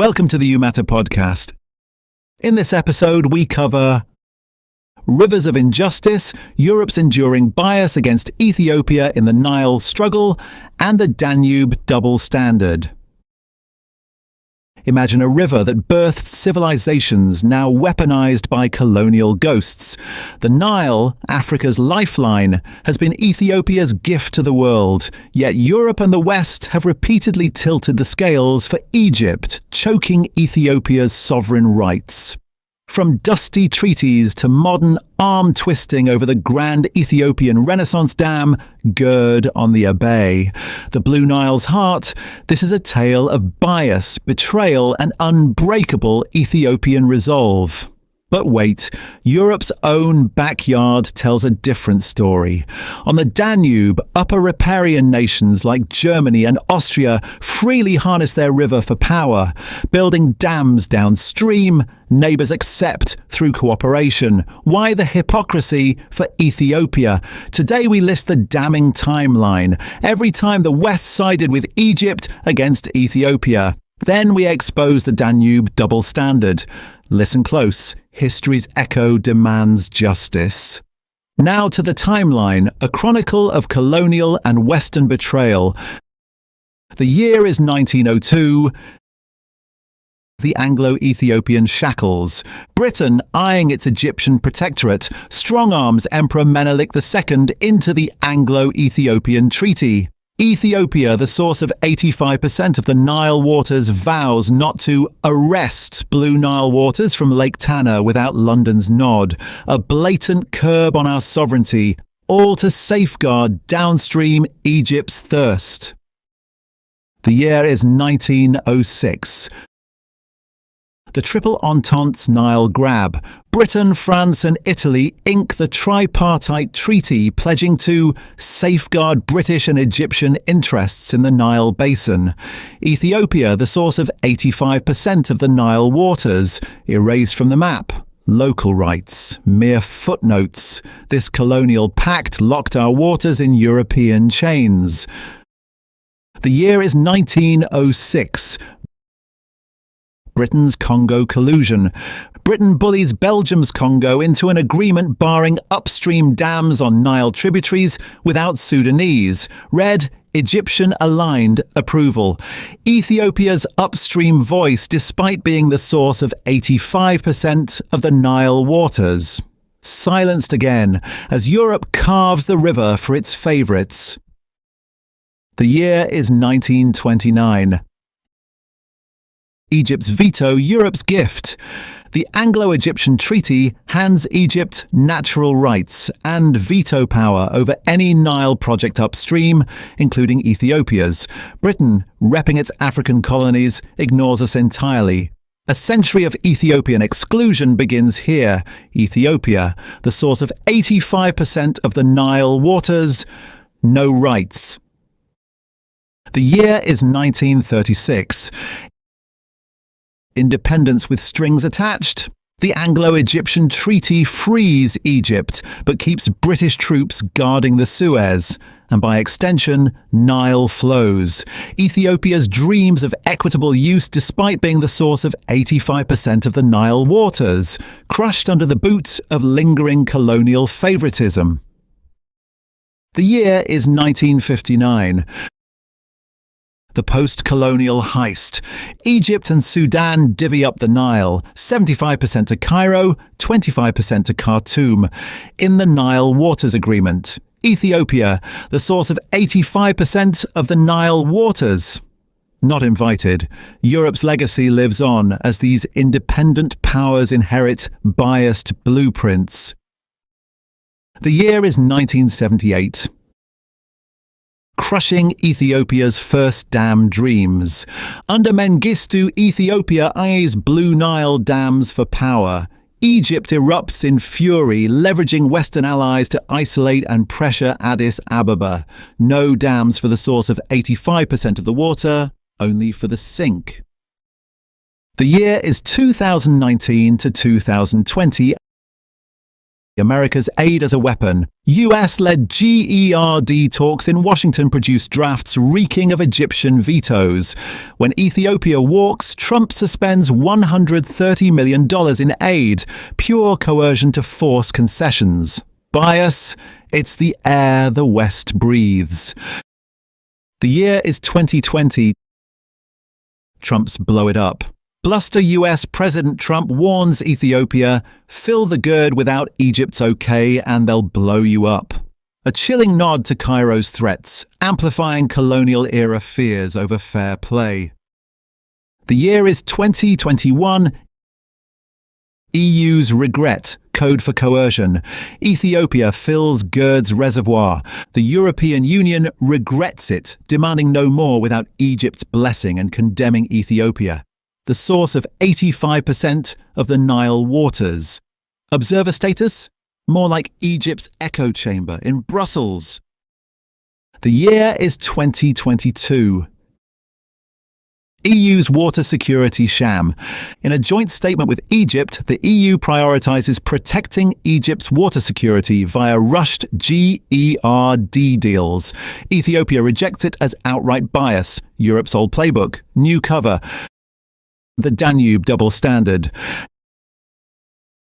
Welcome to the You Matter podcast. In this episode, we cover rivers of injustice, Europe's enduring bias against Ethiopia in the Nile struggle, and the Danube double standard. Imagine a river that birthed civilizations now weaponized by colonial ghosts. The Nile, Africa's lifeline, has been Ethiopia's gift to the world, yet Europe and the West have repeatedly tilted the scales for Egypt, choking Ethiopia's sovereign rights. From dusty treaties to modern arm-twisting over the Grand Ethiopian Renaissance Dam, GERD on the Abay, the Blue Nile's heart, this is a tale of bias, betrayal, and unbreakable Ethiopian resolve. But wait, Europe's own backyard tells a different story. On the Danube, upper riparian nations like Germany and Austria freely harness their river for power, building dams downstream. Neighbours accept through cooperation. Why the hypocrisy for Ethiopia? Today we list the damning timeline. Every time the West sided with Egypt against Ethiopia. Then we expose the Danube double standard. Listen close. History's echo demands justice. Now to the timeline, a chronicle of colonial and Western betrayal. The year is 1902. The Anglo-Ethiopian shackles. Britain, eyeing its Egyptian protectorate, strong-arms Emperor Menelik II into the Anglo-Ethiopian Treaty. Ethiopia, the source of 85% of the Nile waters, vows not to arrest Blue Nile waters from Lake Tana without London's nod. A blatant curb on our sovereignty, all to safeguard downstream Egypt's thirst. The year is 1906. The Triple Entente's Nile grab. Britain, France and Italy ink the tripartite treaty pledging to safeguard British and Egyptian interests in the Nile basin. Ethiopia, the source of 85% of the Nile waters, erased from the map. Local rights, mere footnotes. This colonial pact locked our waters in European chains. The year is 1906. Britain's Congo collusion. Britain bullies Belgium's Congo into an agreement barring upstream dams on Nile tributaries without Sudanese. Red, Egyptian-aligned approval. Ethiopia's upstream voice despite being the source of 85% of the Nile waters. Silenced again as Europe carves the river for its favourites. The year is 1929. Egypt's veto, Europe's gift. The Anglo-Egyptian Treaty hands Egypt natural rights and veto power over any Nile project upstream, including Ethiopia's. Britain, repping its African colonies, ignores us entirely. A century of Ethiopian exclusion begins here. Ethiopia, the source of 85% of the Nile waters, no rights. The year is 1936. Independence with strings attached. The Anglo-Egyptian Treaty frees Egypt, but keeps British troops guarding the Suez. And by extension, Nile flows. Ethiopia's dreams of equitable use despite being the source of 85% of the Nile waters, crushed under the boot of lingering colonial favoritism. The year is 1959. The post-colonial heist. Egypt and Sudan divvy up the Nile, 75% to Cairo, 25% to Khartoum, in the Nile Waters Agreement. Ethiopia, the source of 85% of the Nile waters. Not invited. Europe's legacy lives on as these independent powers inherit biased blueprints. The year is 1978. Crushing Ethiopia's first dam dreams. Under Mengistu, Ethiopia eyes Blue Nile dams for power. Egypt erupts in fury, leveraging Western allies to isolate and pressure Addis Ababa. No dams for the source of 85% of the water, only for the sink. The year is 2019 to 2020. America's aid as a weapon. US-led GERD talks in Washington produce drafts reeking of Egyptian vetoes. When Ethiopia walks, Trump suspends $130 million in aid, pure coercion to force concessions. Bias, it's the air the West breathes. The year is 2020. Trump's blow it up. Bluster US President Trump warns Ethiopia, fill the GERD without Egypt's okay and they'll blow you up. A chilling nod to Cairo's threats, amplifying colonial-era fears over fair play. The year is 2021. EU's regret, code for coercion. Ethiopia fills GERD's reservoir. The European Union regrets it, demanding no more without Egypt's blessing and condemning Ethiopia, the source of 85% of the Nile waters. Observer status? More like Egypt's echo chamber in Brussels. The year is 2022. EU's water security sham. In a joint statement with Egypt, the EU prioritizes protecting Egypt's water security via rushed GERD deals. Ethiopia rejects it as outright bias. Europe's old playbook. New cover. The Danube double standard.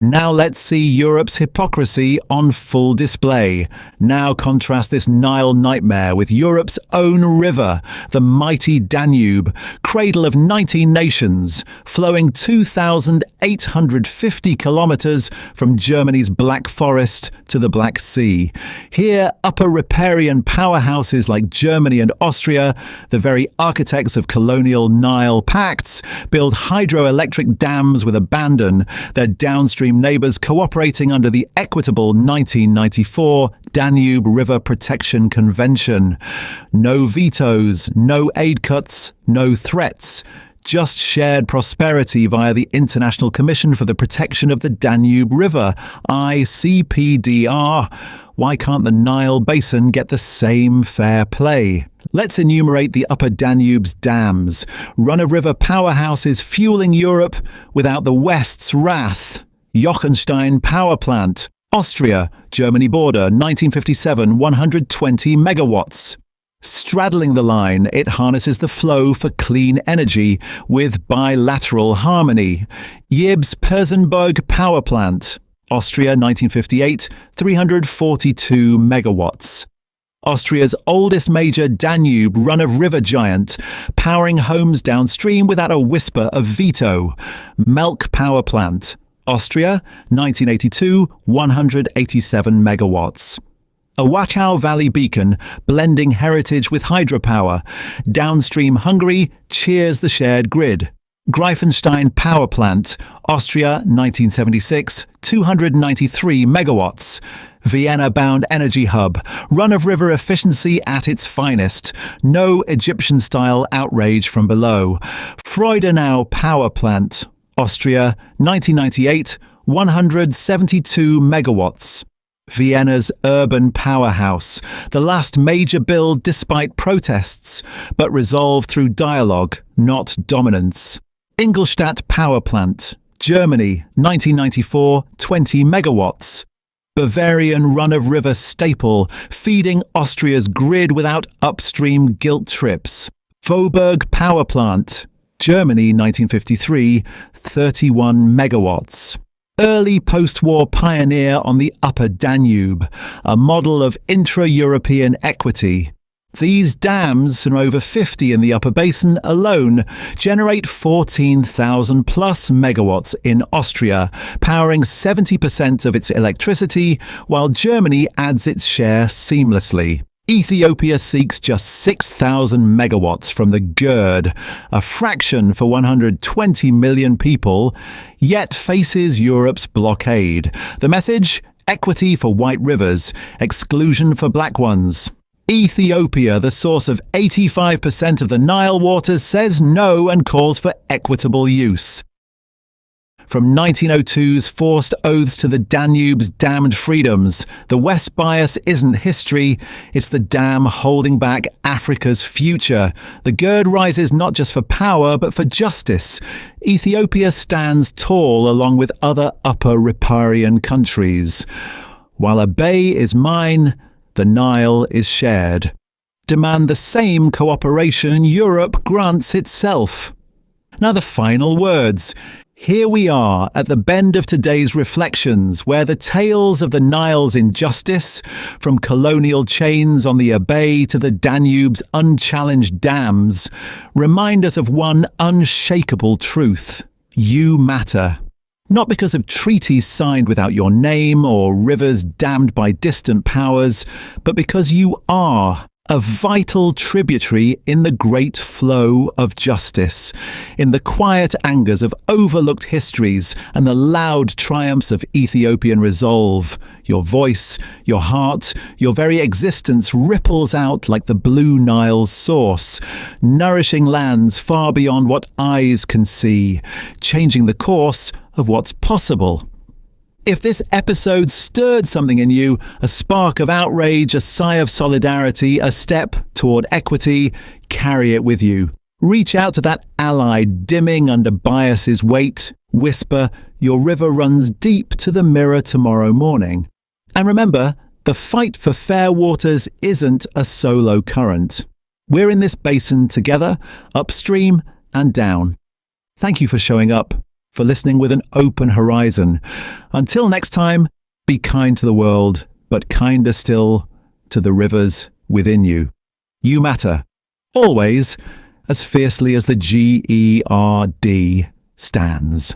Now let's see Europe's hypocrisy on full display. Now contrast this Nile nightmare with Europe's own river, the mighty Danube, cradle of 19 nations, flowing 2,850 kilometers from Germany's Black Forest to the Black Sea. Here, upper riparian powerhouses like Germany and Austria, the very architects of colonial Nile pacts, build hydroelectric dams with abandon, their downstream neighbours cooperating under the equitable 1994 Danube River Protection Convention. No vetoes, no aid cuts, no threats. Just shared prosperity via the International Commission for the Protection of the Danube River, ICPDR. Why can't the Nile Basin get the same fair play? Let's enumerate the upper Danube's dams, run-of-river powerhouses fueling Europe without the West's wrath. Jochenstein Power Plant, Austria, Germany border, 1957, 120 megawatts. Straddling the line, it harnesses the flow for clean energy with bilateral harmony. Ybbs Persenberg Power Plant, Austria, 1958, 342 megawatts. Austria's oldest major Danube run-of-river giant, powering homes downstream without a whisper of veto. Melk Power Plant, Austria, 1982, 187 megawatts. A Wachau Valley beacon, blending heritage with hydropower. Downstream Hungary cheers the shared grid. Greifenstein Power Plant, Austria, 1976, 293 megawatts. Vienna-bound energy hub, run-of-river efficiency at its finest. No Egyptian-style outrage from below. Freudenau Power Plant, Austria, 1998, 172 megawatts. Vienna's urban powerhouse, the last major build despite protests, but resolved through dialogue, not dominance. Ingolstadt Power Plant, Germany, 1994, 20 megawatts. Bavarian run-of-river staple, feeding Austria's grid without upstream guilt trips. Vohburg Power Plant, Germany, 1953, 31 megawatts. Early post-war pioneer on the upper Danube, a model of intra-European equity. These dams, and over 50 in the upper basin alone, generate 14,000 plus megawatts in Austria, powering 70% of its electricity, while Germany adds its share seamlessly. Ethiopia seeks just 6,000 megawatts from the GERD, a fraction for 120 million people, yet faces Europe's blockade. The message? Equity for white rivers, exclusion for black ones. Ethiopia, the source of 85% of the Nile waters, says no and calls for equitable use. From 1902's forced oaths to the Danube's damned freedoms, the West bias isn't history, it's the dam holding back Africa's future. The GERD rises not just for power, but for justice. Ethiopia stands tall along with other upper riparian countries. While Abay is mine, the Nile is shared. Demand the same cooperation Europe grants itself. Now the final words. Here we are at the bend of today's reflections, where the tales of the Nile's injustice, from colonial chains on the Abay to the Danube's unchallenged dams, remind us of one unshakable truth. You matter. Not because of treaties signed without your name or rivers dammed by distant powers, but because you are a vital tributary in the great flow of justice, in the quiet angers of overlooked histories and the loud triumphs of Ethiopian resolve. Your voice, your heart, your very existence ripples out like the Blue Nile's source, nourishing lands far beyond what eyes can see, changing the course of what's possible. If this episode stirred something in you, a spark of outrage, a sigh of solidarity, a step toward equity, carry it with you. Reach out to that ally dimming under bias's weight. Whisper, your river runs deep to the mirror tomorrow morning. And remember, the fight for fair waters isn't a solo current. We're in this basin together, upstream and down. Thank you for showing up, for listening with an open horizon. Until next time, be kind to the world, but kinder still to the rivers within you. You matter, always, as fiercely as the GERD stands.